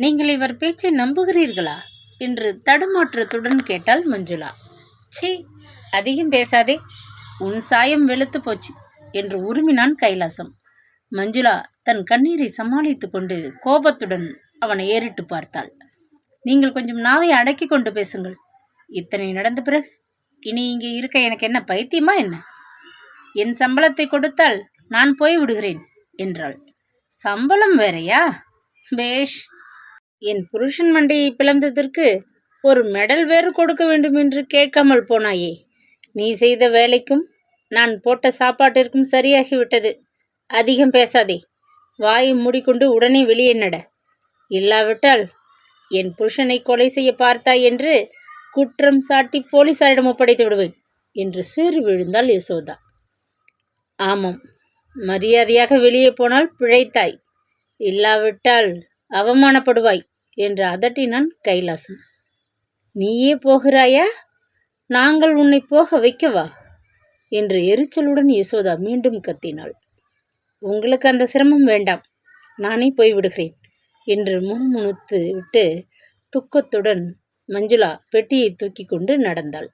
நீங்கள் இவர் பேச்சை நம்புகிறீர்களா என்று தடுமாற்றத்துடன் கேட்டாள் மஞ்சுளா. சீ, அதிகம் பேசாதே, உன் சாயம் வெளுத்து போச்சு என்று உருமினான் கைலாசம். மஞ்சுளா தன் கண்ணீரை சமாளித்து கொண்டு கோபத்துடன் அவனை ஏறிட்டு பார்த்தாள். நீங்கள் கொஞ்சம் நாவை அடக்கி கொண்டு பேசுங்கள். இத்தனை நடந்த பிறகு இனி இங்கே இருக்க எனக்கு என்ன பைத்தியமா என்ன? என் சம்பளத்தை கொடுத்தால் நான் போய் விடுகிறேன் என்றாள். சம்பளம் வேறையா? பேஷ். என் புருஷன் மண்டையை பிளந்ததற்கு ஒரு மெடல் வேறு கொடுக்க வேண்டும் என்று கேட்காமல் போனாயே. நீ செய்த வேலைக்கும் நான் போட்ட சாப்பாட்டிற்கும் சரியாகிவிட்டது. அதிகம் பேசாதே, வாயை மூடிக்கொண்டு உடனே வெளியே நட. இல்லாவிட்டால் என் புருஷனை கொலை செய்ய பார்த்தாய் என்று குற்றம் சாட்டி போலீசாரிடம் ஒப்படைத்து விடுவேன் என்று சீறி விழுந்தாள் யசோதா. ஆமாம், மரியாதையாக வெளியே போனால் பிழைத்தாய், இல்லாவிட்டால் அவமானப்படுவாய் என்று அதட்டினான் கைலாசம். நீயே போகிறாயா? நாங்கள் உன்னை போக வைக்கவா என்று எரிச்சலுடன் யசோதா மீண்டும் கத்தினாள். உங்களுக்கு அந்த சிரமம் வேண்டாம், நானே போய்விடுகிறேன் என்று முணுமுணுத்து விட்டு துக்கத்துடன் மஞ்சுளா பெட்டியை தூக்கி கொண்டு நடந்தாள்.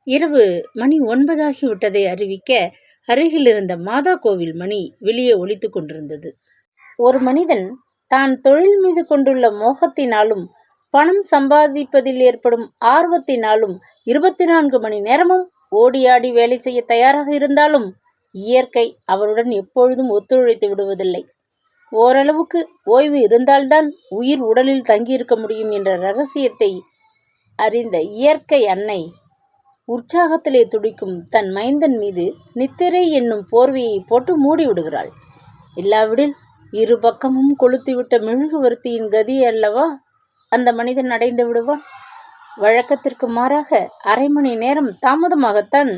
இரவு மணி 9 ஆகிவிட்டதை அறிவிக்க அருகில் இருந்த மாதா கோவில் மணி வெளியே ஒலித்து கொண்டிருந்தது. ஒரு மனிதன் தான் தொழில் மீது கொண்டுள்ள மோகத்தினாலும் பணம் சம்பாதிப்பதில் ஏற்படும் ஆர்வத்தினாலும் 24 மணி நேரமும் ஓடியாடி வேலை செய்ய தயாராக இருந்தாலும் இயற்கை அவருடன் எப்பொழுதும் ஒத்துழைத்து விடுவதில்லை. ஓரளவுக்கு ஓய்வு இருந்தால்தான் உயிர் உடலில் தங்கியிருக்க முடியும் என்ற இரகசியத்தை அறிந்த இயற்கை அன்னை உற்சாகத்திலே துடிக்கும் தன் மைந்தன் மீது நித்திரை என்னும் போர்வையை போட்டு மூடி விடுகிறாள். இல்லாவிடில் இரு பக்கமும் கொளுத்திவிட்ட மெழுகுவர்த்தியின் கதி அல்லவா அந்த மனிதன் அடைந்து விடுவான். வழக்கத்திற்கு மாறாக 1/2 மணி நேரம் தாமதமாகத்தான்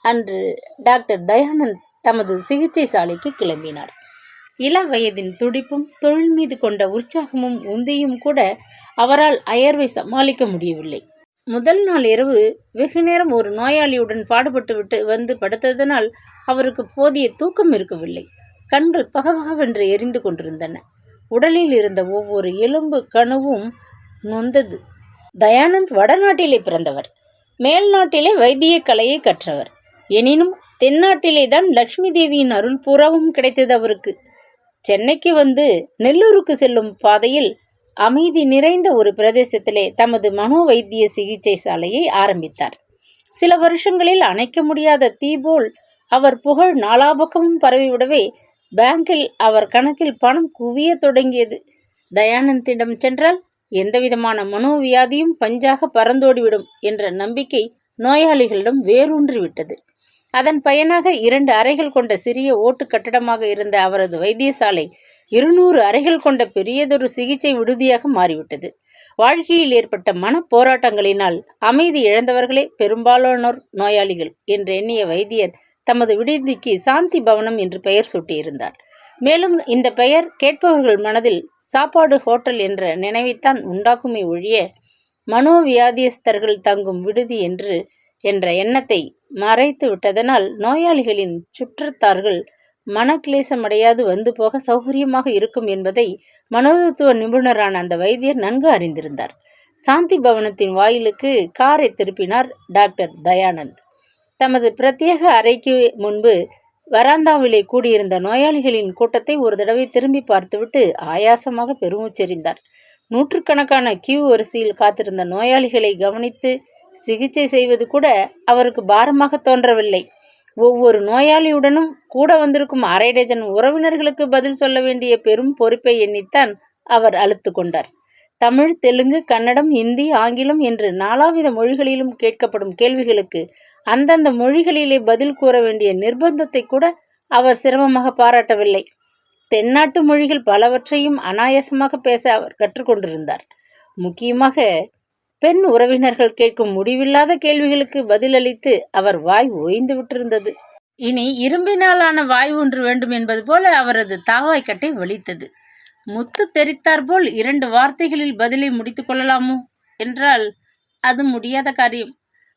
அன்று டாக்டர் தயானந்த் தமது சிகிச்சை சாலைக்கு கிளம்பினார். இள வயதின் துடிப்பும் தொழில் மீது கொண்ட உற்சாகமும் உந்தியும் கூட அவரால் அயர்வை சமாளிக்க முடியவில்லை. முதல் நாள் இரவு வெகு நேரம் ஒரு நோயாளியுடன் பாடுபட்டு விட்டு வந்து படுத்ததனால் அவருக்கு போதிய தூக்கம் இருக்கவில்லை. கண்கள் பகபகவென்று எரிந்து கொண்டிருந்தன. உடலில் இருந்த ஒவ்வொரு எலும்பு கணுவும் நொந்தது. தயானந்த் வடநாட்டிலே பிறந்தவர், மேல் நாட்டிலே வைத்திய கலையை கற்றவர். எனினும் தென்னாட்டிலே தான் லக்ஷ்மி தேவியின் அருள் பூராவும் கிடைத்தது அவருக்கு. சென்னைக்கு வந்து நெல்லூருக்கு செல்லும் பாதையில் அமைதி நிறைந்த ஒரு பிரதேசத்திலே தமது மனோவைத்திய சிகிச்சை சாலையை ஆரம்பித்தார். சில வருஷங்களில் அணைக்க முடியாத தீ போல் அவர் புகழ் நாலாபக்கமும் பரவிவிடவே பேங்கில் அவர் கணக்கில் பணம் குவிய தொடங்கியது. தயானந்திடம் சென்றால் எந்தவிதமான மனோவியாதியும் பஞ்சாக பறந்தோடிவிடும் என்ற நம்பிக்கை நோயாளிகளிடம் வேரூன்றிவிட்டது. அதன் பயனாக 2 அறைகள் கொண்ட சிறிய ஓட்டு கட்டடமாக இருந்த அவரது வைத்தியசாலை 200 அறைகள் கொண்ட பெரியதொரு சிகிச்சை விடுதியாக மாறிவிட்டது. வாழ்க்கையில் ஏற்பட்ட மனப்போராட்டங்களினால் அமைதி இழந்தவர்களே பெரும்பாலானோர் நோயாளிகள் என்று எண்ணிய வைத்தியர் தமது விடுதிக்கு சாந்தி பவனம் என்று பெயர் சூட்டியிருந்தார். மேலும் இந்த பெயர் கேட்பவர்கள் மனதில் சாப்பாடு ஹோட்டல் என்ற நினைவைத்தான் உண்டாக்குமே ஒழிய மனோவியாதியஸ்தர்கள் தங்கும் விடுதி என்ற எண்ணத்தை மறைத்து விட்டதனால் நோயாளிகளின் சுற்றத்தார்கள் மனக்லேசமடையாது வந்து போக சௌகரியமாக இருக்கும் என்பதை மனோதத்துவ நிபுணரான அந்த வைத்தியர் நன்கு அறிந்திருந்தார். சாந்தி பவனத்தின் வாயிலுக்கு காரை திருப்பினார் டாக்டர் தயானந்த். தமது பிரத்யேக அறைக்கு முன்பு வராந்தாவிலே கூடியிருந்த நோயாளிகளின் கூட்டத்தை ஒரு தடவை திரும்பி பார்த்துவிட்டு ஆயாசமாக பெருமூச்செறிந்தார். 100கணக்கான கியூ வரிசையில் காத்திருந்த நோயாளிகளை கவனித்து சிகிச்சை செய்வது கூட அவருக்கு பாரமாக தோன்றவில்லை. ஒவ்வொரு நோயாளியுடனும் கூட வந்திருக்கும் 1/2 டஜன் உறவினர்களுக்கு பதில் சொல்ல வேண்டிய பெரும் பொறுப்பை எண்ணித்தான் அவர் அலுத்து கொண்டார். தமிழ், தெலுங்கு, கன்னடம், இந்தி, ஆங்கிலம் என்று 4 மொழிகளிலும் கேட்கப்படும் கேள்விகளுக்கு அந்தந்த மொழிகளிலே பதில் கூற வேண்டிய நிர்பந்தத்தை கூட அவர் சிரமமாக பாராட்டவில்லை. தென்னாட்டு மொழிகள் பலவற்றையும் அனாயாசமாக பேச அவர் கற்றுக்கொண்டிருந்தார். முக்கியமாக பெண் உறவினர்கள் கேட்கும் முடிவில்லாத கேள்விகளுக்கு பதிலளித்து அவர் வாய் ஓய்ந்து விட்டிருந்தது. இனி இரும்பினாலான வாய் ஒன்று வேண்டும் என்பது போல அவரது தாவாய்க்கட்டை வலித்தது. முத்து தெரித்தாற்போல் 2 வார்த்தைகளில் பதிலை முடித்து கொள்ளலாமோ என்றால் அது முடியாத காரியம்.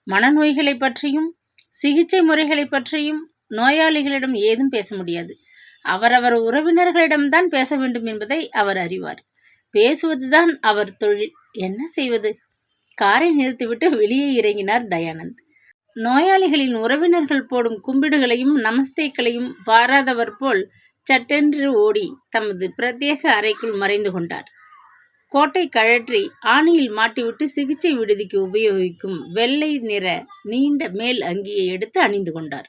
மனநோய்களை பற்றியும் சிகிச்சை முறைகளை பற்றியும் நோயாளிகளிடம் ஏதும் பேச முடியாது. அவரவர் உறவினர்களிடம்தான் பேச வேண்டும் என்பதை அவர் அறிவார். பேசுவதுதான் அவர் தொழில். என்ன செய்வது? காரை நிறுத்திவிட்டு வெளியே இறங்கினார் தயானந்த். நோயாளிகளின் உறவினர்கள் போடும் கும்பிடுகளையும் நமஸ்தேக்களையும் பாராதவர் போல் சட்டென்று ஓடி தமது பிரத்யேக அறைக்குள் மறைந்து கொண்டார். கோட்டை கழற்றி ஆணியில் மாட்டிவிட்டு சிகிச்சை விடுதிக்கு உபயோகிக்கும் வெள்ளை நிற நீண்ட மேல் அங்கியை எடுத்து அணிந்து கொண்டார்.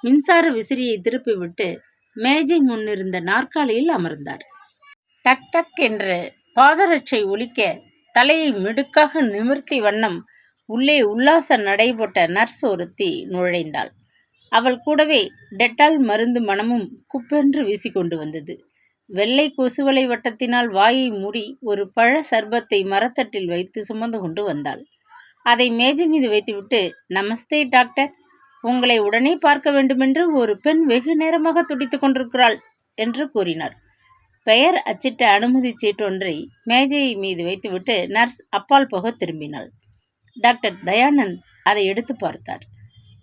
மின்சார விசிறியை திருப்பிவிட்டு மேஜை முன்னிருந்த நாற்காலியில் அமர்ந்தார். டக் டக் என்று பாதரட்சை ஒலிக்க தலையை மிடுக்காக நிமிர்த்தி வண்ணம் உள்ளே உல்லாச நடைபோட்ட நர்ஸ் ஒருத்தி நுழைந்தாள். அவள் கூடவே டெட்டால் மருந்து மணமும் குப்பென்று வீசிக்கொண்டு வந்தது. வெள்ளை கொசுவலை வட்டத்தினால் வாயை மூடி ஒரு பழ சர்பத்தை மரத்தட்டில் வைத்து சுமந்து கொண்டு வந்தாள். அதை மேஜை மீது வைத்துவிட்டு, நமஸ்தே டாக்டர், உங்களை உடனே பார்க்க வேண்டுமென்று ஒரு பெண் வெகு நேரமாக துடித்து கொண்டிருக்கிறாள் என்று கூறினார். பெயர் அச்சிட்ட அனுமதி சீட்டொன்றை மேஜை மீது வைத்துவிட்டு நர்ஸ் அப்பால் போக திரும்பினாள். டாக்டர் தயானந்த் அதை எடுத்து பார்த்தார்.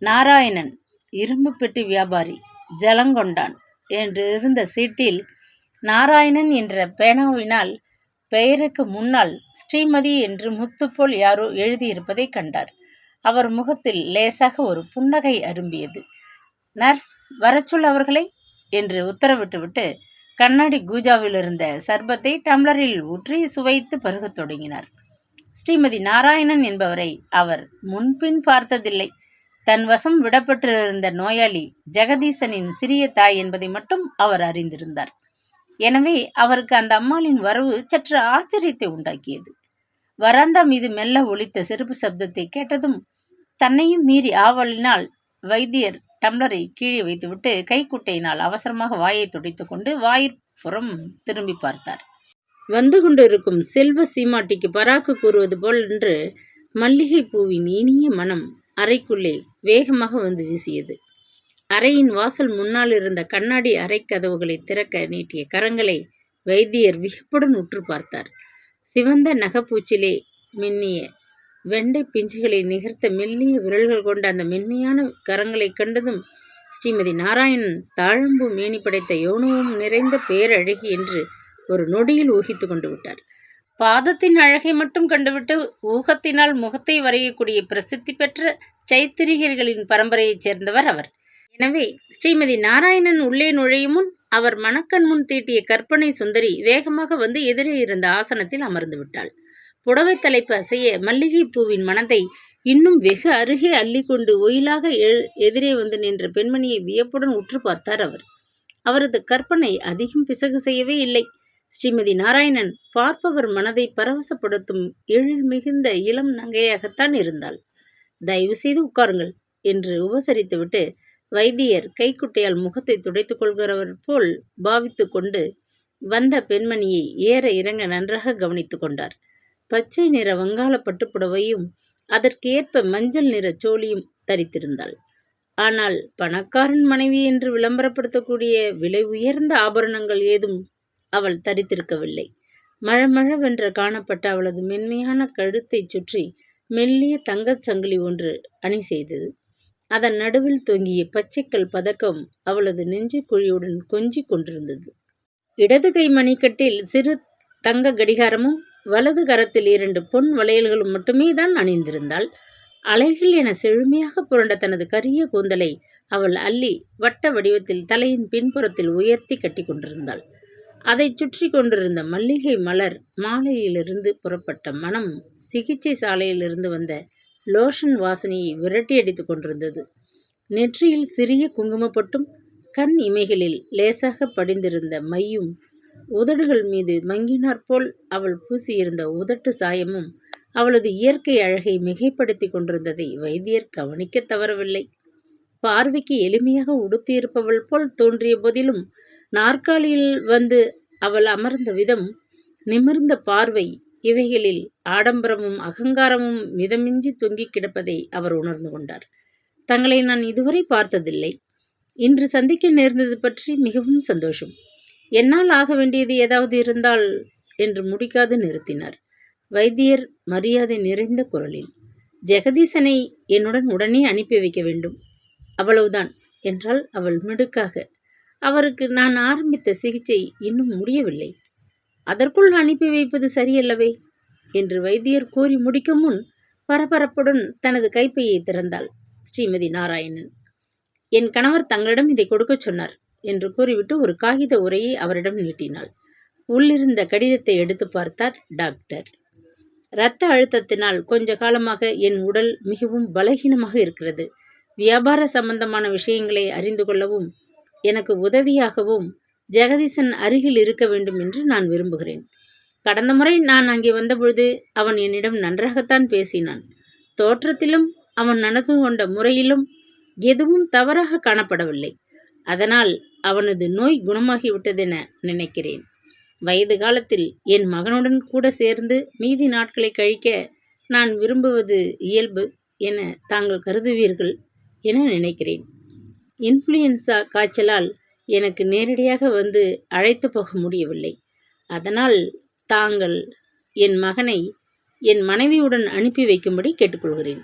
நாராயணன், இரும்பு பெட்டி வியாபாரி, ஜலங்கொண்டான் என்று இருந்த சீட்டில் நாராயணன் என்ற பேனாவினால் பெயருக்கு முன்னால் ஸ்ரீமதி என்று முத்துப்போல் யாரோ எழுதியிருப்பதை கண்டார். அவர் முகத்தில் லேசாக ஒரு புன்னகை அரும்பியது. நர்ஸ், வரச்சொல் அவர்களை என்று உத்தரவிட்டுவிட்டு கண்ணாடி கூஜாவில் இருந்த சர்பத்தை டம்ளரில் ஊற்றி சுவைத்து பருகத் தொடங்கினார். ஸ்ரீமதி நாராயணன் என்பவரை அவர் முன்பின் பார்த்ததில்லை. தன் வசம் விடப்பட்டிருந்த நோயாளி ஜெகதீசனின் சிறிய தாய் என்பதை மட்டும் அவர் அறிந்திருந்தார். எனவே அவருக்கு அந்த அம்மாளின் வரவு சற்று ஆச்சரியத்தை உண்டாக்கியது. வராந்தா மீது மெல்ல ஒலித்த செருப்பு சப்தத்தை கேட்டதும் தன்னையும் மீறி ஆவலினால் வைத்தியர் டம்ளரை கீழே வைத்துவிட்டு கைக்குட்டையினால் அவசரமாக வாயை துடைத்து கொண்டு வாயிற்புறம் திரும்பி பார்த்தார். வந்து கொண்டிருக்கும் செல்வ சீமாட்டிக்கு பராக்கு கூறுவது போல் என்று மல்லிகை பூவின் இனிய மனம் அறைக்குள்ளே வேகமாக வந்து வீசியது. அறையின் வாசல் முன்னால் இருந்த கண்ணாடி அறைக்கதவுகளை திறக்க நீட்டிய கரங்களை வைத்தியர் வியப்புடன் உற்று பார்த்தார். சிவந்த நகப்பூச்சிலே மின்னிய வெண்டை பிஞ்சுகளை நிகர்த்த மெல்லிய விரல்கள் கொண்ட அந்த மென்மையான கரங்களை கண்டதும் ஸ்ரீமதி நாராயணன் தாழம்பூ மேனி படைத்த யௌனமும் நிறைந்த பேரழகி என்று ஒரு நொடியில் ஊகித்து கொண்டு விட்டார். பாதத்தின் அழகை மட்டும் கண்டுவிட்டு ஊகத்தினால் முகத்தை வரையக்கூடிய பிரசித்தி பெற்ற சைத்திரிகர்களின் பரம்பரையைச் சேர்ந்தவர் அவர். எனவே ஸ்ரீமதி நாராயணன் உள்ளே நுழையும் முன் அவர் மணக்கண் முன் தீட்டிய கற்பனை சுந்தரி வேகமாக வந்து எதிரே இருந்த ஆசனத்தில் அமர்ந்து விட்டாள். புடவை தலைப்பு அசைய மல்லிகை பூவின் மனத்தை இன்னும் வெகு அருகே அள்ளிக்கொண்டு ஒயிலாக எதிரே வந்து நின்ற பெண்மணியை வியப்புடன் உற்று பார்த்தார் அவர். அவரது கற்பனை அதிகம் பிசகு செய்யவே இல்லை. ஸ்ரீமதி நாராயணன் பார்ப்பவர் மனதை பரவசப்படுத்தும் எழில் மிகுந்த இளம் நங்கையாகத்தான் இருந்தாள். தயவு செய்து உட்காருங்கள் என்று உபசரித்துவிட்டு வைத்தியர் கைக்குட்டையால் முகத்தை துடைத்துக் கொள்கிறவர் போல் பாவித்து கொண்டு வந்த பெண்மணியை ஏற இறங்க நன்றாக கவனித்து கொண்டார். பச்சை நிற வங்காள பட்டுப்புடவையும் அதற்கு ஏற்ப மஞ்சள் நிற சோழியும் தரித்திருந்தாள். ஆனால் பணக்காரன் மனைவி என்று விளம்பரப்படுத்தக்கூடிய விலை உயர்ந்த ஆபரணங்கள் ஏதும் அவள் தரித்திருக்கவில்லை. மழமழவென்று காணப்பட்ட அவளது மென்மையான கழுத்தை சுற்றி மெல்லிய தங்கச் சங்கிலி ஒன்று அணி செய்தது. அதன் நடுவில் தொங்கிய பச்சைக்கல் பதக்கம் அவளது நெஞ்சு குழியுடன் கொஞ்சி கொண்டிருந்தது. இடது கை மணிக்கட்டில் சிறு தங்க கடிகாரமும் வலது கரத்தில் 2 பொன் வளையல்களும் மட்டுமே தான் அணிந்திருந்தாள். அலைகள் என செழுமையாக புரண்ட தனது கரிய கூந்தலை அவள் அள்ளி வட்ட வடிவத்தில் தலையின் பின்புறத்தில் உயர்த்தி கட்டி கொண்டிருந்தாள். அதை சுற்றி கொண்டிருந்த மல்லிகை மலர் மாலையிலிருந்து புறப்பட்ட மனம் சிகிச்சை சாலையிலிருந்து வந்த லோஷன் வாசனையை விரட்டியடித்து கொண்டிருந்தது. நெற்றியில் சிறிய குங்குமப்பட்டும் கண் இமைகளில் லேசாக படிந்திருந்த மையும் உதடுகள் மீது மங்கினாற்போல் அவள் பூசியிருந்த உதட்டு சாயமும் அவளது இயற்கை அழகை மிகைப்படுத்தி கொண்டிருந்ததை வைத்தியர் கவனிக்க தவறவில்லை. பார்வைக்கு எளிமையாக உடுத்தியிருப்பவள் போல் தோன்றிய போதிலும் நாற்காலியில் வந்து அவள் அமர்ந்த விதம், நிமிர்ந்த பார்வை, இவைகளில் ஆடம்பரமும் அகங்காரமும் மிதமின்றி தொங்கிக் கிடப்பதை அவர் உணர்ந்து கொண்டார். தங்களை நான் இதுவரை பார்த்ததில்லை. இன்று சந்திக்க நேர்ந்தது பற்றி மிகவும் சந்தோஷம். என்னால் ஆக வேண்டியது ஏதாவது இருந்தால் என்று முடிக்காது நிறுத்தினார். வைத்தியர் மரியாதை நிறைந்த குரலில், ஜெகதீசனை என்னுடன் உடனே அனுப்பி வைக்க வேண்டும், அவ்வளவுதான் என்றாள் அவள் மிடுக்காக. அவருக்கு நான் ஆரம்பித்த சிகிச்சை இன்னும் முடியவில்லை. அதற்குள் அனுப்பி வைப்பது சரியல்லவே என்று வைத்தியர் கூறி முடிக்கும் முன் பரபரப்புடன் தனது கைப்பையை திறந்தாள் ஸ்ரீமதி நாராயணன். என் கணவர் தங்களிடம் இதை கொடுக்கச் சொன்னார் என்று கூறிவிட்டு ஒரு காகித உரையை அவரிடம் நீட்டினாள். உள்ளிருந்த கடிதத்தை எடுத்து பார்த்தார் டாக்டர். இரத்த அழுத்தத்தினால் கொஞ்ச காலமாக என் உடல் மிகவும் பலகீனமாக இருக்கிறது. வியாபார சம்பந்தமான விஷயங்களை அறிந்து கொள்ளவும் எனக்கு உதவியாகவும் ஜெகதீசன் அருகில் இருக்க வேண்டும் என்று நான் விரும்புகிறேன். கடந்த முறை நான் அங்கே வந்தபொழுது அவன் என்னிடம் நன்றாகத்தான் பேசினான். தோற்றத்திலும் அவன் நடந்து கொண்ட முறையிலும் எதுவும் தவறாக காணப்படவில்லை. அதனால் அவனது நோய் குணமாகிவிட்டதென நினைக்கிறேன். வயது காலத்தில் என் மகனுடன் கூட சேர்ந்து மீதி நாட்களை கழிக்க நான் விரும்புவது இயல்பு என தாங்கள் கருதுவீர்கள் என நினைக்கிறேன். இன்ஃப்ளூயன்சா காய்ச்சலால் எனக்கு நேரடியாக வந்து அழைத்து போக முடியவில்லை. அதனால் தாங்கள் என் மகனை என் மனைவியுடன் அனுப்பி வைக்கும்படி கேட்டுக்கொள்கிறேன்.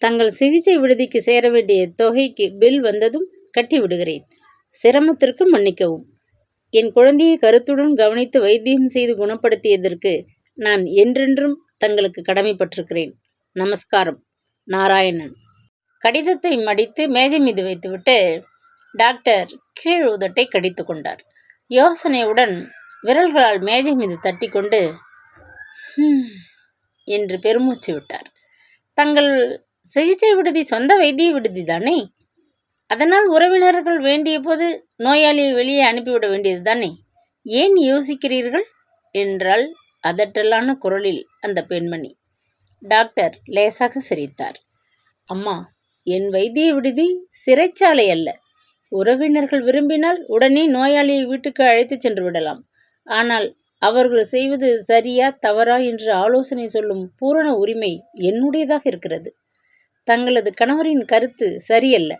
தங்கள் சிகிச்சை விடுதிக்கு சேர வேண்டிய தொகைக்கு பில் வந்ததும் கட்டிவிடுகிறேன். சிரமத்திற்கு மன்னிக்கவும். என் குழந்தையை கருத்துடன் கவனித்து வைத்தியம் செய்து குணப்படுத்தியதற்கு நான் என்றென்றும் தங்களுக்கு கடமைப்பட்டிருக்கிறேன். நமஸ்காரம். நாராயணன். கடிதத்தை மடித்து மேஜை மீது வைத்துவிட்டு டாக்டர் கீழ் உதட்டை கடித்து கொண்டார். யோசனையுடன் விரல்களால் மேஜை மீது தட்டி கொண்டு என்று பெருமூச்சு விட்டார். தங்கள் சிகிச்சை விடுதி சொந்த வைத்திய விடுதி தானே? அதனால் உறவினர்கள் வேண்டிய போது நோயாளியை வெளியே அனுப்பிவிட வேண்டியது தானே? ஏன் யோசிக்கிறீர்கள் என்றால் அதட்டலான குரலில் அந்த பெண்மணி. டாக்டர் லேசாக சிரித்தார். அம்மா, என் வைத்திய விடுதி சிறைச்சாலை அல்ல. உறவினர்கள் விரும்பினால் உடனே நோயாளியை வீட்டுக்கு அழைத்து சென்று விடலாம். ஆனால் அவர்கள் செய்வது சரியா தவறா என்று ஆலோசனை சொல்லும் பூரண உரிமை என்னுடையதாக இருக்கிறது. தங்களது கணவரின் கருத்து சரியல்ல.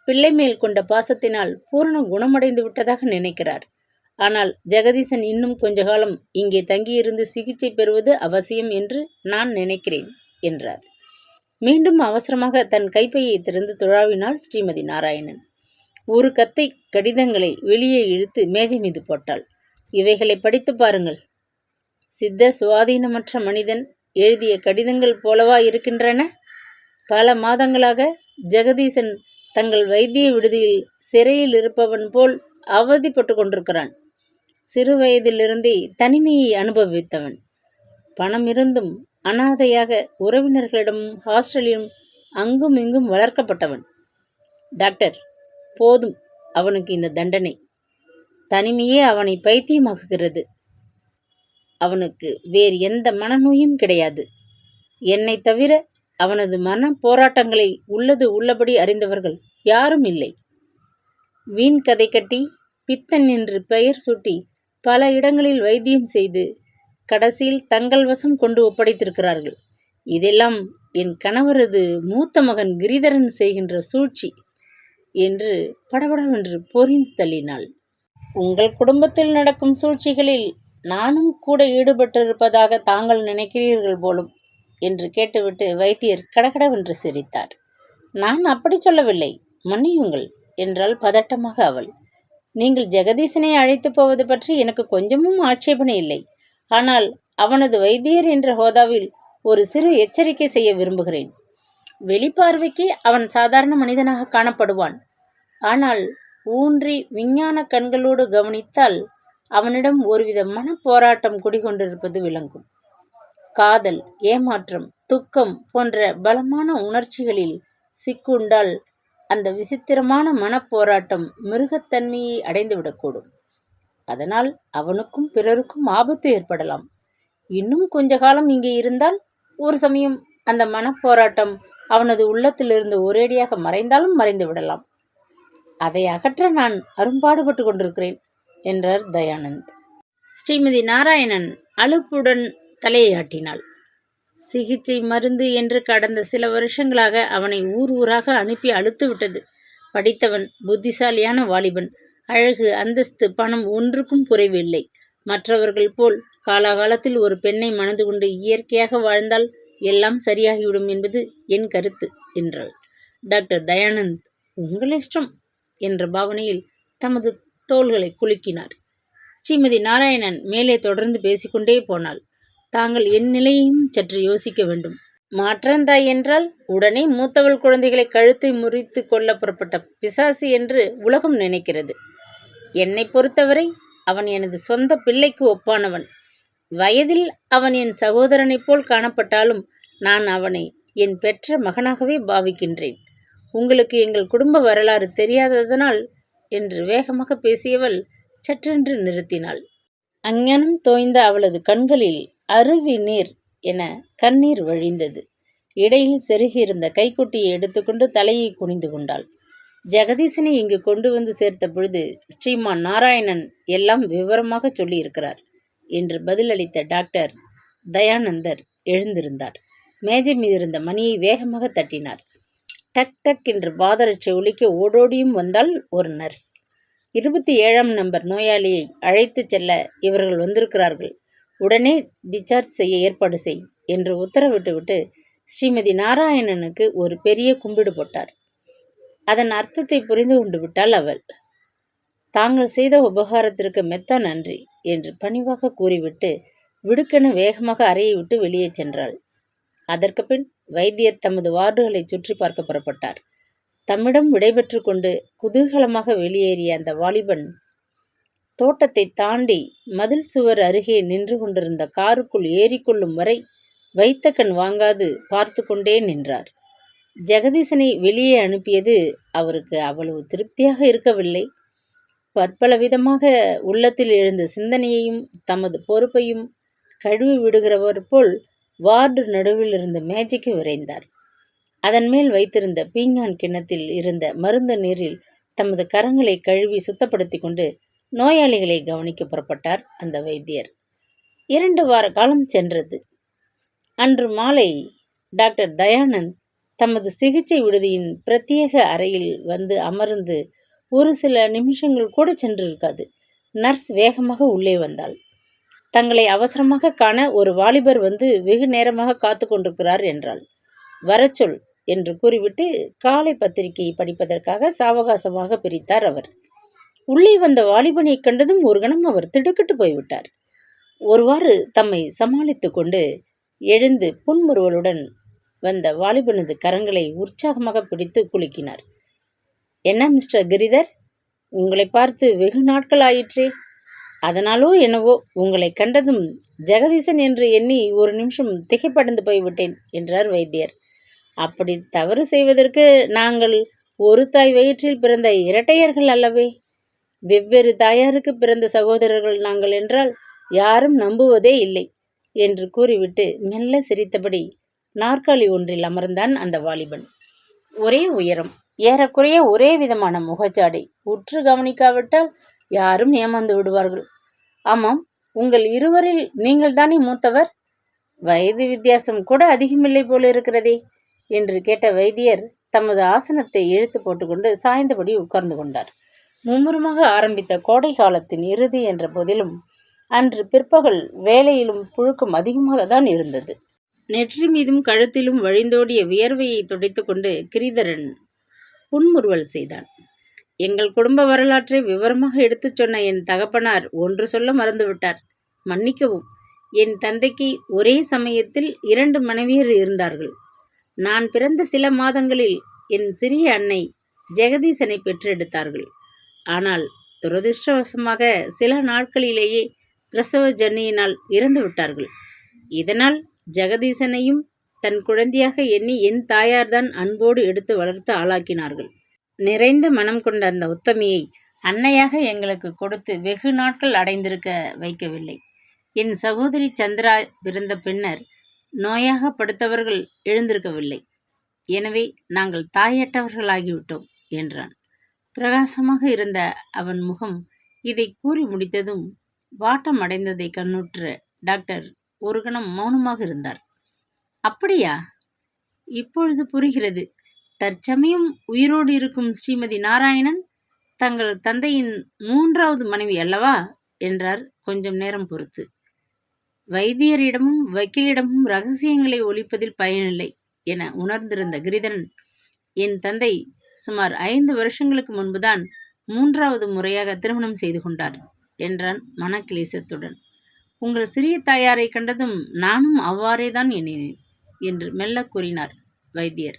பிள்ளை மேல் கொண்ட பாசத்தினால் பூரண குணமடைந்து விட்டதாக நினைக்கிறார். ஆனால் ஜெகதீசன் இன்னும் கொஞ்ச காலம் இங்கே தங்கியிருந்து சிகிச்சை பெறுவது அவசியம் என்று நான் நினைக்கிறேன் என்றார். மீண்டும் அவசரமாக தன் கைப்பையை திறந்து துழாவினாள் ஸ்ரீமதி நாராயணன். ஒரு கத்தை கடிதங்களை வெளியே இழுத்து மேஜை மீது போட்டாள். இவைகளை படித்து பாருங்கள். சித்த சுவாதீனமற்ற மனிதன் எழுதிய கடிதங்கள் போலவா இருக்கின்றன? பல மாதங்களாக ஜெகதீசன் தங்கள் வைத்திய விடுதியில் சிறையில் இருப்பவன் போல் அவதிப்பட்டு கொண்டிருக்கிறான். சிறு வயதிலிருந்தே தனிமையை அனுபவித்தவன். பணம் இருந்தும் அனாதையாக உறவினர்களிடமும் ஹாஸ்டலிலும் அங்கும் இங்கும் வளர்க்கப்பட்டவன். டாக்டர், போதும் அவனுக்கு இந்த தண்டனை. தனிமையே அவனை பைத்தியமாக்குகிறது. அவனுக்கு வேறு எந்த மனநோயும் கிடையாது. என்னை தவிர அவனது மன போராட்டங்களை உள்ளது உள்ளபடி அறிந்தவர்கள் யாரும் இல்லை. வீண் கதை கட்டி பித்தன் என்று பெயர் சூட்டி பல இடங்களில் வைத்தியம் செய்து கடைசியில் தங்கள் வசம் கொண்டு ஒப்படைத்திருக்கிறார்கள். இதெல்லாம் என் கணவரது மூத்த மகன் கிரிதரன் செய்கின்ற சூழ்ச்சி என்று படபடவென்று பொறிந்து தள்ளினாள். உங்கள் குடும்பத்தில் நடக்கும் சூழ்ச்சிகளில் நானும் கூட ஈடுபட்டிருப்பதாக தாங்கள் நினைக்கிறீர்கள் போலும் என்று கேட்டுவிட்டு வைத்தியர் கடகடவென்று சிரித்தார். நான் அப்படி சொல்லவில்லை, மன்னியுங்கள் என்றால் பதட்டமாக அவள். நீங்கள் ஜெகதீசனை அழைத்து போவது பற்றி எனக்கு கொஞ்சமும் ஆட்சேபனை இல்லை. ஆனால் அவனது வைத்தியர் என்ற ஹோதாவில் ஒரு சிறு எச்சரிக்கை செய்ய விரும்புகிறேன். வெளிப்பார்வைக்கு அவன் சாதாரண மனிதனாக காணப்படுவான். ஆனால் ஊன்றி விஞ்ஞான கண்களோடு கவனித்தால் அவனிடம் ஒருவித மனப்போராட்டம் குடிகொண்டிருப்பது விளங்கும். காதல், ஏமாற்றம், துக்கம் போன்ற பலமான உணர்ச்சிகளில் சிக்குண்டால் அந்த விசித்திரமான மனப்போராட்டம் மிருகத்தன்மையை அடைந்துவிடக்கூடும். அதனால் அவனுக்கும் பிறருக்கும் ஆபத்து ஏற்படலாம். இன்னும் கொஞ்ச காலம் இங்கே இருந்தால் ஒரு சமயம் அந்த மனப்போராட்டம் அவனது உள்ளத்திலிருந்து ஒரேடியாக மறைந்தாலும் மறைந்து விடலாம். அதை அகற்ற நான் அரும்பாடுபட்டு கொண்டிருக்கிறேன் என்றார் தயானந்த். ஸ்ரீமதி நாராயணன் அலுப்புடன் தலையை ஆட்டினாள். சிகிச்சை மருந்து என்று கடந்த சில வருஷங்களாக அவனை ஊர் ஊராக அனுப்பி அழுத்து விட்டது. படித்தவன், புத்திசாலியான வாலிபன், அழகு, அந்தஸ்து, பணம் ஒன்றுக்கும் குறைவு இல்லை. மற்றவர்கள் போல் காலாகாலத்தில் ஒரு பெண்ணை மணந்து கொண்டு இயற்கையாக வாழ்ந்தால் எல்லாம் சரியாகிவிடும் என்பது என் கருத்து என்றாள். டாக்டர் தயானந்த் உங்கள் இஷ்டம் என்ற பாவனையில் தமது தோள்களை குலுக்கினார். ஸ்ரீமதி நாராயணன் மேலே தொடர்ந்து பேசிக்கொண்டே போனாள். தாங்கள் என் நிலையையும் சற்று யோசிக்க வேண்டும். மாற்றாந்தாய் என்றால் உடனே மூத்தவள் குழந்தைகளை கழுத்தை முறித்து கொள்ள புறப்பட்ட பிசாசு என்று உலகம் நினைக்கிறது. என்னை பொறுத்தவரை அவன் எனது சொந்த பிள்ளைக்கு ஒப்பானவன். வயதில் அவன் என் சகோதரனைப் போல் காணப்பட்டாலும் நான் அவனை என் பெற்ற மகனாகவே பாவிக்கின்றேன். உங்களுக்கு எங்கள் குடும்ப வரலாறு தெரியாததனால் என்று வேகமாக பேசியவள் சற்றென்று நிறுத்தினாள். அஞ்ஞானம் தோய்ந்த அவளது கண்களில் அருவி நீர் என கண்ணீர் வழிந்தது. இடையில் செருகியிருந்த கைக்குட்டியை எடுத்துக்கொண்டு தலையை குனிந்து கொண்டாள். ஜெகதீசனை இங்கு கொண்டு வந்து சேர்த்த பொழுது ஸ்ரீமான் நாராயணன் எல்லாம் விவரமாக சொல்லியிருக்கிறார் என்று பதிலளித்த டாக்டர் தயானந்தர் எழுந்திருந்தார். மேஜை மீதிருந்த மணியை வேகமாக தட்டினார். டக் டக் என்று பாதரட்சை ஒலிக்க ஓடோடியும் வந்தால் ஒரு நர்ஸ். 27ஆம் நம்பர் நோயாளியை அழைத்து செல்ல இவர்கள் வந்திருக்கிறார்கள். உடனே டிஸ்சார்ஜ் செய்ய ஏற்பாடு செய் என்று உத்தரவிட்டுவிட்டு ஸ்ரீமதி நாராயணனுக்கு ஒரு பெரிய கும்பிடு போட்டார். அதன் அர்த்தத்தை புரிந்து கொண்டு விட்டாள் அவள். தாங்கள் செய்த உபகாரத்திற்கு மெத்த நன்றி என்று பணிவாக கூறிவிட்டு விடுக்கென வேகமாக அறையை விட்டு வெளியே சென்றாள். அதற்கு பின் வைத்தியர் தமது வார்டுகளை சுற்றி பார்க்க புறப்பட்டார். தம்மிடம் விடைபெற்று கொண்டு குதூகலமாக வெளியேறிய அந்த வாலிபன் தோட்டத்தை தாண்டி மதில் சுவர் அருகே நின்று கொண்டிருந்த காருக்குள் ஏறிக்கொள்ளும் வரை வைத்த கண் வாங்காது பார்த்து கொண்டே நின்றார். ஜெகதீசனை வெளியே அனுப்பியது அவருக்கு அவ்வளவு திருப்தியாக இருக்கவில்லை. பற்பல விதமாக உள்ளத்தில் எழுந்த சிந்தனையையும் தமது பொறுப்பையும் கழுவி விடுகிறவர் போல் வார்டு நடுவில் இருந்த மேஜைக்கு விரைந்தார். அதன் மேல் வைத்திருந்த பீங்கான் கிண்ணத்தில் இருந்த மருந்து நீரில் தமது கரங்களை கழுவி சுத்தப்படுத்தி கொண்டு நோயாளிகளை கவனிக்க புறப்பட்டார் அந்த வைத்தியர். 2 வார காலம் சென்றது. அன்று மாலை டாக்டர் தயானந்த் தமது சிகிச்சை விடுதியின் பிரத்யேக அறையில் வந்து அமர்ந்து ஒரு சில நிமிஷங்கள் கூட சென்றிருக்காது. நர்ஸ் வேகமாக உள்ளே வந்தாள். தங்களை அவசரமாக காண ஒரு வாலிபர் வந்து வெகு நேரமாக காத்து கொண்டிருக்கிறார் என்றாள். வரச்சொல் என்று கூறிவிட்டு காலை பத்திரிகையை படிப்பதற்காக சாவகாசமாக பிரித்தார் அவர். உள்ளே வந்த வாலிபனை கண்டதும் ஒரு கணம் அவர் திடுக்கிட்டு போய்விட்டார். ஒருவாறு தம்மை சமாளித்து கொண்டு எழுந்து புன்முறுவலுடன் வந்த வாலிபனது கரங்களை உற்சாகமாக பிடித்து குலுக்கினார். என்ன மிஸ்டர் கிரிதர், உங்களை பார்த்து வெகு நாட்கள் ஆயிற்றே. அதனாலோ என்னவோ உங்களை கண்டதும் ஜெகதீசன் என்று எண்ணி ஒரு நிமிஷம் திகைப்படைந்து போய்விட்டேன் என்றார் வைத்தியர். அப்படி தவறு செய்வதற்கு நாங்கள் ஒரு தாய் வயிற்றில் பிறந்த இரட்டையர்கள் அல்லவே. வெவ்வேறு தாயாருக்கு பிறந்த சகோதரர்கள் நாங்கள் என்றால் யாரும் நம்புவதே இல்லை என்று கூறிவிட்டு மெல்ல சிரித்தபடி நாற்காலி ஒன்றில் அமர்ந்தான் அந்த வாலிபன். ஒரே உயரம், ஏறக்குறைய ஒரே விதமான முகச்சாடை. உற்று கவனிக்காவிட்டால் யாரும் ஏமாந்து விடுவார்கள். ஆமாம், உங்கள் இருவரில் நீங்கள் தானே மூத்தவர்? வயது வித்தியாசம் கூட அதிகமில்லை போல இருக்கிறதே என்று கேட்ட வைத்தியர் தமது ஆசனத்தை இழுத்து போட்டுக்கொண்டு சாய்ந்தபடி உட்கார்ந்து கொண்டார். மும்முரமாக ஆரம்பித்த கோடை காலத்தின் இறுதி என்ற போதிலும் அன்று பிற்பகல் வேலையிலும் புழுக்கம் அதிகமாக தான் இருந்தது. நெற்றி மீதும் கழுத்திலும் வழிந்தோடிய வியர்வையை துடைத்து கொண்டு கிரிதரன் புன்முறுவல் செய்தான். எங்கள் குடும்ப வரலாற்றை விவரமாக எடுத்துச் சொன்ன என் தகப்பனார் ஒன்று சொல்ல மறந்துவிட்டார். மன்னிக்கவும். என் தந்தைக்கு ஒரே சமயத்தில் 2 மனைவியர் இருந்தார்கள். நான் பிறந்த சில மாதங்களில் என் சிறிய அன்னை ஜெகதீசனை பெற்றெடுத்தார்கள். ஆனால் துரதிருஷ்டவசமாக சில நாட்களிலேயே பிரசவ ஜன்னியினால் இறந்து விட்டார்கள். இதனால் ஜெகதீசனையும் தன் குழந்தையாக எண்ணி என் தாயார்தான் அன்போடு எடுத்து வளர்த்து ஆளாக்கினார்கள். நிறைந்த மனம் கொண்ட அந்த உத்தமியை அன்னையாக எங்களுக்கு கொடுத்து வெகு நாட்கள் அடைந்திருக்க வைக்கவில்லை. என் சகோதரி சந்திரா பிறந்த பின்னர் நோயாக படுத்தவர்கள் எழுந்திருக்கவில்லை. எனவே நாங்கள் தாயற்றவர்களாகிவிட்டோம் என்றான். பிரகாசமாக இருந்த அவன் முகம் இதை கூறி முடித்ததும் வாட்டம் அடைந்ததை கண்ணுற்ற டாக்டர் ஒரு கணம் மௌனமாக இருந்தார். அப்படியா, இப்பொழுது புரிகிறது. தற்சமயம் உயிரோடு இருக்கும் ஸ்ரீமதி நாராயணன் தங்கள் தந்தையின் 3வது மனைவி அல்லவா என்றார் கொஞ்சம் நேரம் பொறுத்து. வைத்தியரிடமும் வக்கீலிடமும் ரகசியங்களை ஒழிப்பதில் பயனில்லை என உணர்ந்திருந்த கிரிதரன், என் தந்தை சுமார் 5 வருஷங்களுக்கு முன்புதான் 3வது முறையாக திருமணம் செய்து கொண்டார் என்றான் மனக்லேசத்துடன். உங்கள் சிறிய தாயாரை கண்டதும் நானும் அவ்வாறே தான் எண்ணினேன் என்று மெல்ல கூறினார் வைத்தியர்.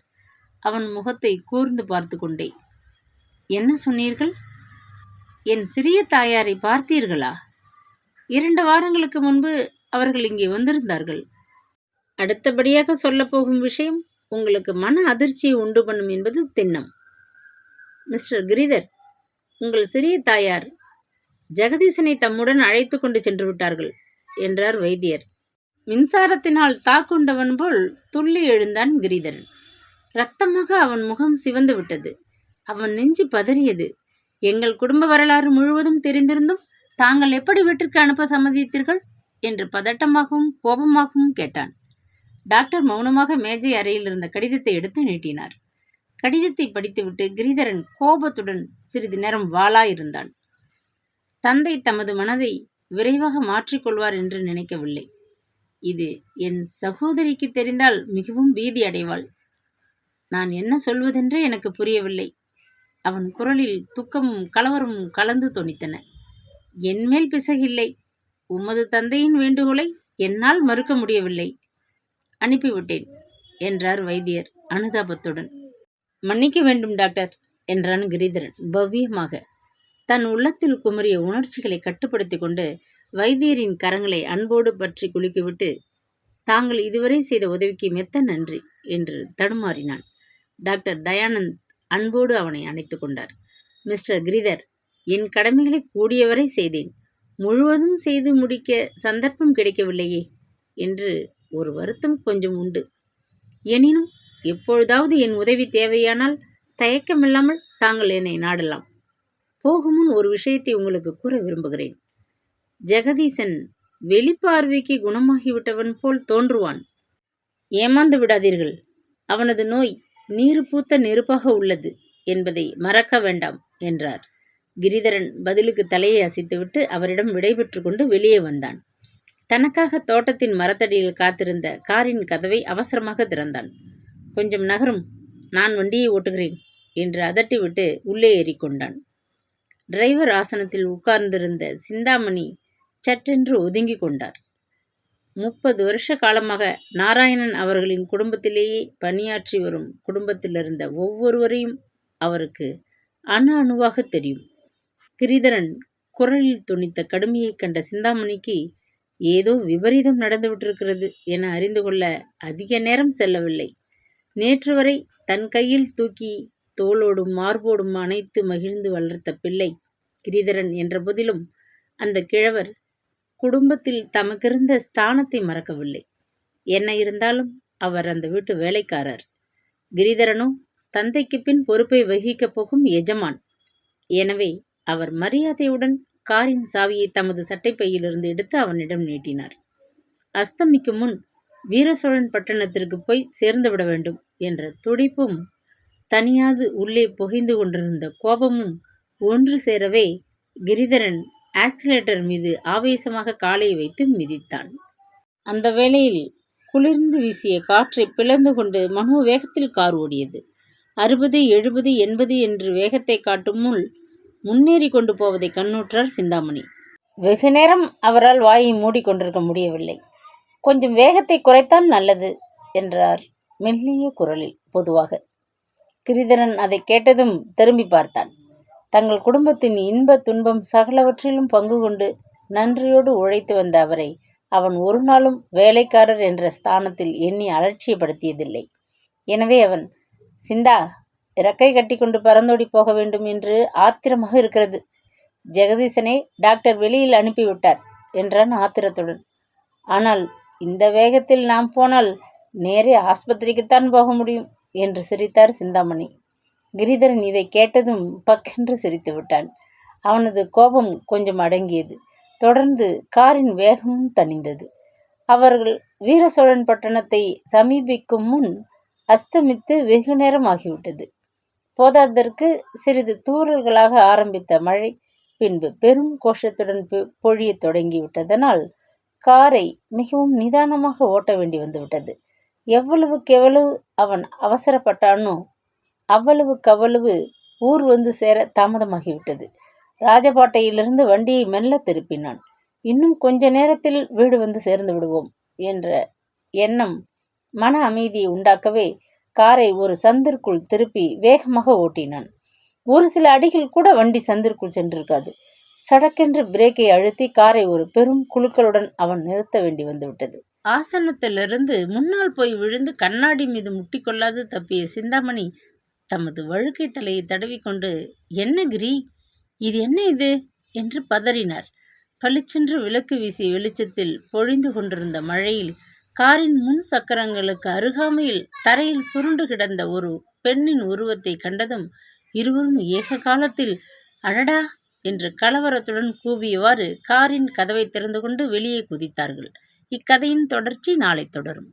அவன் முகத்தை கூர்ந்து பார்த்து கொண்டே, என்ன சொன்னீர்கள்? என் சிறிய தாயாரை பார்த்தீர்களா? 2 வாரங்களுக்கு முன்பு அவர்கள் இங்கே வந்திருந்தார்கள். அடுத்தபடியாக சொல்லப்போகும் விஷயம் உங்களுக்கு மன அதிர்ச்சியை உண்டு பண்ணும் என்பது திண்ணம். மிஸ்டர் கிரிதர், உங்கள் சிறிய தாயார் ஜெகதீசனை தம்முடன் அழைத்து கொண்டு சென்று விட்டார்கள் என்றார் வைத்தியர். மின்சாரத்தினால் தாக்குண்டவன் போல் துள்ளி எழுந்தான் கிரிதரன். இரத்தமாக அவன் முகம் சிவந்து விட்டது. அவன் நெஞ்சு பதறியது. எங்கள் குடும்ப வரலாறு முழுவதும் தெரிந்திருந்தும் தாங்கள் எப்படி வீட்டிற்கு அனுப்ப சம்மதித்தீர்கள் என்று பதட்டமாகவும் கோபமாகவும் கேட்டான். டாக்டர் மௌனமாக மேஜை அறையில் இருந்த கடிதத்தை எடுத்து நீட்டினார். கடிதத்தை படித்துவிட்டு கிரிதரன் கோபத்துடன் சிறிது நேரம் வாளாயிருந்தான். தந்தை தமது மனதை விரைவாக மாற்றிக்கொள்வார் என்று நினைக்கவில்லை. இது என் சகோதரிக்கு தெரிந்தால் மிகவும் பீதி அடைவாள். நான் என்ன சொல்வதென்றே எனக்கு புரியவில்லை. அவன் குரலில் துக்கமும் கலவரமும் கலந்து தொனித்தன. என்மேல் பிசகில்லை. உமது தந்தையின் வேண்டுகோளை என்னால் மறுக்க முடியவில்லை. அனுப்பிவிட்டேன் என்றார் வைத்தியர் அனுதாபத்துடன். மன்னிக்க வேண்டும் டாக்டர் என்றான் கிரிதரன் பவ்யமாக. தன் உள்ளத்தில் குமரிய உணர்ச்சிகளை கட்டுப்படுத்தி கொண்டு வைத்தியரின் கரங்களை அன்போடு பற்றி குலுக்கிவிட்டு, தாங்கள் இதுவரை செய்த உதவிக்கு மெத்த நன்றி என்று தடுமாறினான். டாக்டர் தயானந்த் அன்போடு அவனை அணைத்து கொண்டார். மிஸ்டர் கிரிதர், என் கடமைகளை கூடியவரை செய்தேன். முழுவதும் செய்து முடிக்க சந்தர்ப்பம் கிடைக்கவில்லையே என்று ஒரு வருத்தம் கொஞ்சம் உண்டு. எனினும் எப்பொழுதாவது என் உதவி தேவையானால் தயக்கமில்லாமல் தாங்கள் என்னை நாடலாம். போகுமுன் ஒரு விஷயத்தை உங்களுக்கு கூற விரும்புகிறேன். ஜெகதீசன் வெளிப்பார்வைக்கு குணமாகிவிட்டவன் போல் தோன்றுவான். ஏமாந்து விடாதீர்கள். அவனது நோய் நீரு பூத்த நெருப்பாக உள்ளது என்பதை மறக்க வேண்டாம் என்றார். கிரிதரன் பதிலுக்கு தலையை அசைத்துவிட்டு அவரிடம் விடைபெற்று கொண்டு வெளியே வந்தான். தனக்காக தோட்டத்தின் மரத்தடியில் காத்திருந்த காரின் கதவை அவசரமாக திறந்தான். கொஞ்சம் நகரும், நான் வண்டியை ஓட்டுகிறேன் என்று அதட்டிவிட்டு உள்ளே ஏறிக்கொண்டான். டிரைவர் ஆசனத்தில் உட்கார்ந்திருந்த சிந்தாமணி சட்டென்று ஒதுங்கி கொண்டார். 30 வருஷ காலமாக நாராயணன் அவர்களின் குடும்பத்திலேயே பணியாற்றி வரும் குடும்பத்திலிருந்த ஒவ்வொருவரையும் அவருக்கு அணு அணுவாக தெரியும். கிரிதரன் குரலில் துணித்த கடுமையை கண்ட சிந்தாமணிக்கு ஏதோ விபரீதம் நடந்துவிட்டிருக்கிறது என அறிந்து கொள்ள அதிக நேரம் செல்லவில்லை. நேற்று வரை தன் கையில் தூக்கி தோளோடும் மார்போடும் அணைத்து மகிழ்ந்து வளர்த்த பிள்ளை கிரிதரன் என்ற போதிலும் அந்த கிழவர் குடும்பத்தில் தமக்கிருந்த ஸ்தானத்தை மறக்கவில்லை. என்ன இருந்தாலும் அவர் அந்த வீட்டு வேலைக்காரர். கிரிதரனோ தந்தைக்கு பின் பொறுப்பை வகிக்கப் போகும் எஜமான். எனவே அவர் மரியாதையுடன் காரின் சாவியை தமது சட்டைப்பையிலிருந்து எடுத்து அவனிடம் நீட்டினார். அஸ்தமிக்கு முன் வீரசோழன் பட்டணத்திற்கு போய் சேர்ந்துவிட வேண்டும் என்ற துடிப்பும் தனியாது உள்ளே புகைந்து கொண்டிருந்த கோபமும் ஒன்று சேரவே கிரிதரன் ஆக்சிலேட்டர் மீது ஆவேசமாக காலை வைத்து மிதித்தான். அந்த வேளையில் குளிர்ந்து வீசிய காற்றை பிளந்து கொண்டு மனோவேகத்தில் கார் ஓடியது. 60, 70, 80 என்று வேகத்தை காட்டும் முன் முன்னேறி கொண்டு போவதை கண்ணுற்றார் சிந்தாமணி. வெகு நேரம் அவரால் வாயை மூடிக்கொண்டிருக்க முடியவில்லை. கொஞ்சம் வேகத்தை குறைத்தால் நல்லது என்றார் மெல்லிய குரலில் பொதுவாக. கிரிதரன் அதை கேட்டதும் திரும்பி பார்த்தான். தங்கள் குடும்பத்தின் இன்ப துன்பம் சகலவற்றிலும் பங்கு கொண்டு நன்றியோடு உழைத்து வந்த அவரை அவன் ஒரு நாளும் வேலைக்காரர் என்ற ஸ்தானத்தில் எண்ணி அலட்சியப்படுத்தியதில்லை. எனவே அவன், சிந்தா, இறக்கை கட்டி கொண்டு பறந்தோடி போக வேண்டும் என்று ஆத்திரமாக இருக்கிறது. ஜெகதீசனை டாக்டர் வெளியில் அனுப்பிவிட்டார் என்றான் ஆத்திரத்துடன். ஆனால் இந்த வேகத்தில் நாம் போனால் நேரே ஆஸ்பத்திரிக்குத்தான் போக முடியும் என்று சிரித்தார் சிந்தாமணி. கிரிதரன் இதை கேட்டதும் பக்கென்று சிரித்து விட்டான். அவனது கோபம் கொஞ்சம் அடங்கியது. தொடர்ந்து காரின் வேகமும் தணிந்தது. அவர்கள் வீரசோழன் பட்டணத்தை சமீபிக்கும் முன் அஸ்தமித்து வெகு நேரம் ஆகிவிட்டது. போதாதற்கு சிறிது தூறல்களாக ஆரம்பித்த மழை பின்பு பெரும் கோஷத்துடன் பொழிய தொடங்கிவிட்டதனால் காரை மிகவும் நிதானமாக ஓட்ட வேண்டி வந்துவிட்டது. எவ்வளவுக்கெவ்வளவு அவன் அவசரப்பட்டானோ அவ்வளவுக்கவ்வளவு ஊர் வந்து சேர தாமதமாகிவிட்டது. ராஜபாட்டையிலிருந்து வண்டியை மெல்ல திருப்பினான். இன்னும் கொஞ்ச நேரத்தில் வீடு வந்து சேர்ந்து விடுவோம் என்ற எண்ணம் மன அமைதியை உண்டாக்கவே காரை ஒரு சந்திற்குள் திருப்பி வேகமாக ஓட்டினான். ஒரு சில அடிகள் கூட வண்டி சந்திற்குள் சென்றிருக்காது. சடக்கென்று பிரேக்கை அழுத்தி காரை ஒரு பெரும் குலுக்கலுடன் அவன் நிறுத்த வேண்டி வந்துவிட்டது. ஆசனத்திலிருந்து முன்னால் போய் விழுந்து கண்ணாடி மீது முட்டிக்கொள்ளாது தப்பிய சிந்தாமணி தமது வழுக்கை தலையை தடவிக்கொண்டு, "என்ன கிரி, இது என்ன இது?" என்று பதறினார். பளிச்சென்று விளக்கு வீசிய வெளிச்சத்தில் பொழிந்து கொண்டிருந்த மழையில் காரின் முன் சக்கரங்களுக்கு அருகாமையில் தரையில் சுருண்டு கிடந்த ஒரு பெண்ணின் உருவத்தை கண்டதும் இருவரும் ஏக காலத்தில் "அடடா!" என்று கலவரத்துடன் கூவியவாறு காரின் கதவை திறந்து கொண்டு வெளியே குதித்தார்கள். இக்கதையின் தொடர்ச்சி நாளை தொடரும்.